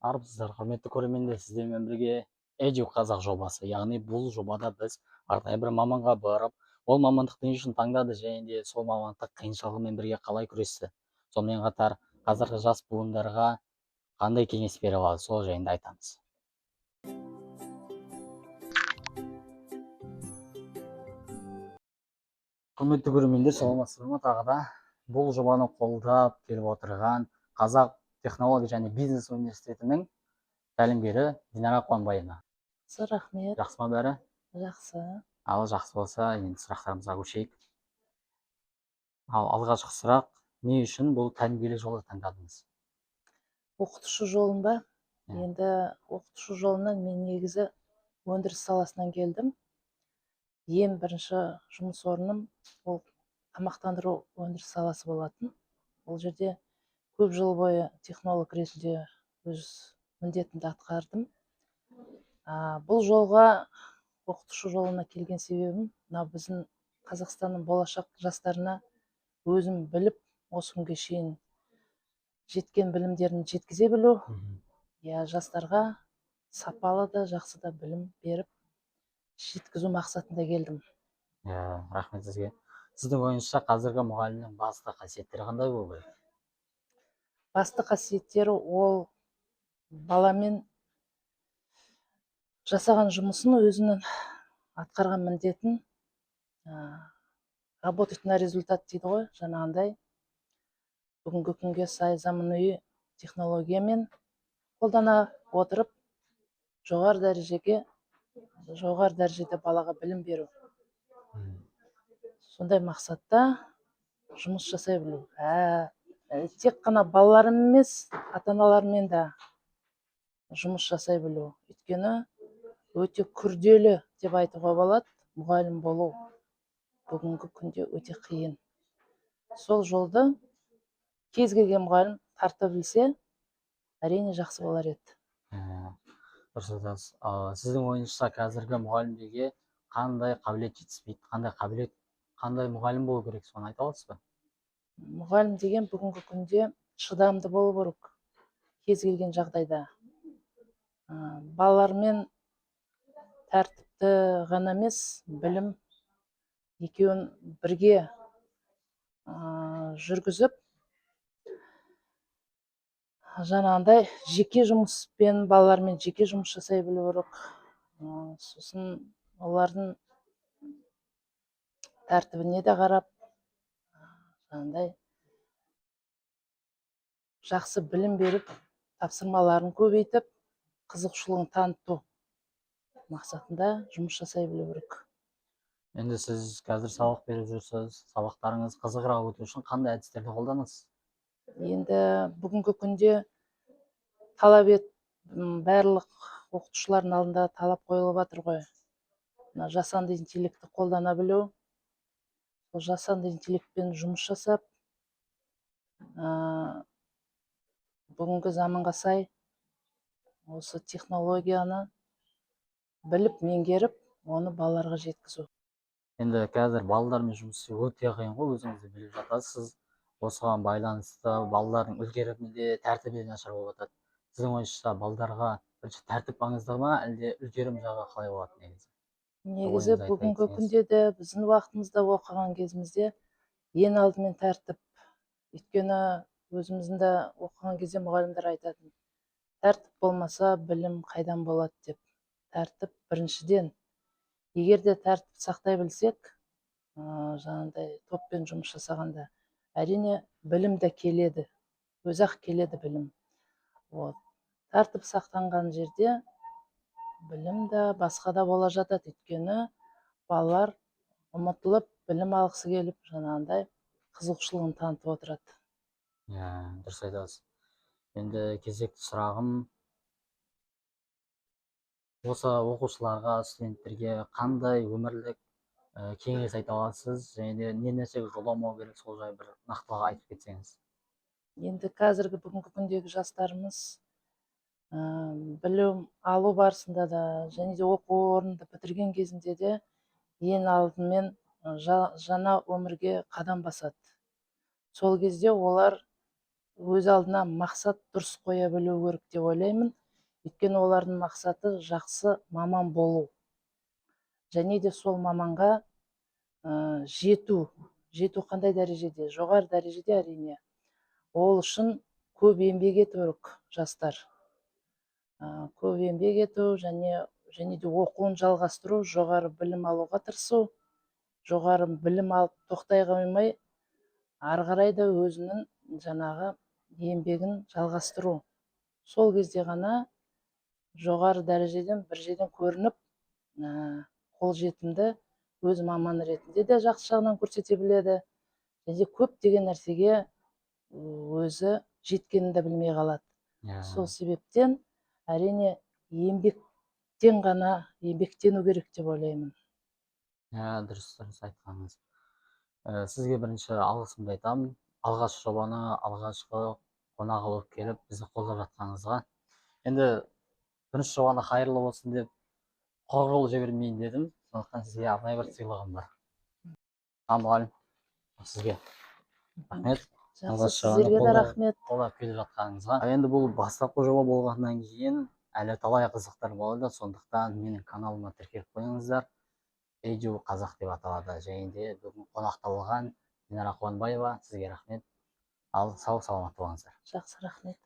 Армысыздар, құрметті көрермендер, сіздермен бірге Edu Қазақ жобасы, яғни бұл жобада біз арнайы бір маманға барып, ол мамандықты не үшін таңдады және де сол мамандық қиыншылығымен бірге қалай күресті. Сонымен қатар қазіргі жас буындарға қандай кеңес бере алады, сол жайында айтамыз. Құрметті көрермендер, саламатсыздар ма? Тағы да бұл жобаны қолдап келіп отырған Қазақ технология және бизнес университетінің тәлімгері Динара Қуанбайына. Рахмет. Жақсы ма бәрі? Жақсы. Ал жақсы болса, енді сұрақтарымызға көшейік. Ал алғашқы сұрақ, не үшін бұл тәлімгерлік жолды таңдадыңыз? Оқытушы жолын ба? Енді оқытушы жолынан мен негізі өндіріс саласынан келдім. Ең бірінші жұмыс орным ол тамақтандыру өндіріс саласы болатын. Ол жерде көп жыл бойы технолог ретінде өз міндетімді атқардым. Бұл жолға оқытушы жолына келген себебім, біздің Қазақстанның болашақ жастарына өзім біліп, осы күнге шейін жеткен білімдерін жеткізе білу, жастарға сапалы да, жақсы да білім беріп, жеткізу мақсатында келдім. Рахмет сізге. Сіздің ойыңызша қазіргі мұғалімнің басты қасиеттері қандай болу керек? Басты қасиеттері ол баламен жасаған жұмысын, өзінің атқарған міндетін работать на результат дейді ғой, жаңағындай бүгінгі күнге сай заманауи технологиямен қолдана отырып, жоғары дәрежеде балаға білім беру. Сондай мақсатта жұмыс жасай білу. Тек қана балаларым емес, ата-аналармен де жұмыс жасай білу. Өйткені өте күрделі деп айтуға болады, мұғалім болу бүгінгі күнде өте қиын. Сол жолды кез келген мұғалім тарта білсе, әрине жақсы болар еді. Дұрыс айтасыз. Сіздің ойыңызша қазіргі мұғалімдерге қандай қабілет жетіспейді, қандай мұғалім болу керек, соны айта аласыз ба? Мұғалім деген бүгінгі күнде шыдамды болу керек, кез келген жағдайда. Балалармен тәртіпті ғана емес, білім екеуін бірге жүргізіп, жаңағындай жеке жұмыспен, балалармен жеке жұмыс жасай білу керек. Сосын олардың тәртібіне де қарап, жаңағындай жақсы білім беріп, тапсырмаларын көбейтіп, қызығушылығын таныту мақсатында жұмыс жасай білу керек. Енді сіз қазір сабақ беріп жүрсіз, сабақтарыңыз қызығырақ өту үшін қандай әдістерді қолданасыз? Енді бүгінгі күнде барлық оқытушылардың алдында талап қойылып жатыр ғой. Жасанды интеллектті қолдана білу, жасанды интеллектпен жұмыс жасап, бүгінгі заманға сай осы технологияны біліп, меңгеріп, оны балаларға жеткізу. Енді қазір балалармен жұмыс істеу өте қиын ғой, өзіңіз де біліп жатасыз. Осыған байланысты балалардың үлгерімі де, тәртібі де нашар болып жатады. Сіздің ойыңызша балаларға бірінші тәртіп маңызды ма, әлде үлгерім жағы қалай болады негізі? Негізі бүгінгі күнде де біздің уақытымызда оқыған кезімізде ең алдымен тәртіп. Өйткені өзіміздің де оқыған кезде мұғалімдер айтатын, тәртіп болмаса білім қайдан болады деп. Тәртіп біріншіден. Егер де тәртіп сақтай білсек, жаңағындай топпен жұмыс жасағанда, әрине білім де келеді, өзі-ақ келеді білім. Тәртіп сақтанған жерде білім де басқа да бола жатады. Өйткені балалар ұмытылып, білім алғысы келіп, жаңағындай қызығушылығын танытып отырады. Дұрыс айтасыз. Енді кезекті сұрағым, осы оқушыларға, студенттерге қандай өмірлік кеңес айта аласыз, және де не нәрсеге жоламау керек, сол жайлы бір нақтылап айтып кетсеңіз? Енді қазіргі бүгінгі күндегі жастарымыз білім алу барысында да, және де оқу орнында бітірген кезінде де ең алдымен жаңа өмірге қадам басады. Сол кезде олар өз алдына мақсат дұрыс қоя білу керек деп ойлаймын. Өйткені олардың мақсаты жақсы маман болу. Және де сол маманға жету қандай дәрежеде? Жоғары дәрежеде әрине. Ол үшін көп еңбек ету керек жастар. Көп еңбек ету және де оқуын жалғастыру, жоғары білім алуға тырысу, жоғары білім алып тоқтай қоймай, ары қарай да өзінің жаңағы еңбегін жалғастыру. Сол кезде ғана жоғары дәрежеден бір жерден көрініп, қолжетімді өз маманы ретінде де жақсы жағынан көрсете біледі. Және көптеген нәрсеге өзі жеткенін де білмей қалады. Сол себептен әрине еңбектену керек деп ойлаймын. Дұрыс айтқаныңыз. Сізге бірінші алғысымды айтамын. Алғаш жобаны алғашқы қонағы болып келіп, бізді қолдап жатқаныңызға. Енді бірінші жобаны қайырлы болсын деп қоңырау жібермейін дедім. Сондықтан сізге арнайы бір сыйлығым бар. Мұғалім, сізге рахмет. Жақсы, сіздерге де рахмет. Қолдап келіп жатқаныңызға. Енді бұл бастапқы жоба болғаннан кейін әлі талай қызықтар болады. Сондықтан менің каналыма тіркеліп қойыңыздар. Эдю қазақ деп аталады. Және де бүгін қонақта болған Динара Қуанбаева, сізге рахмет. Ал сау саламат болыңыздар. Жақсы, рахмет.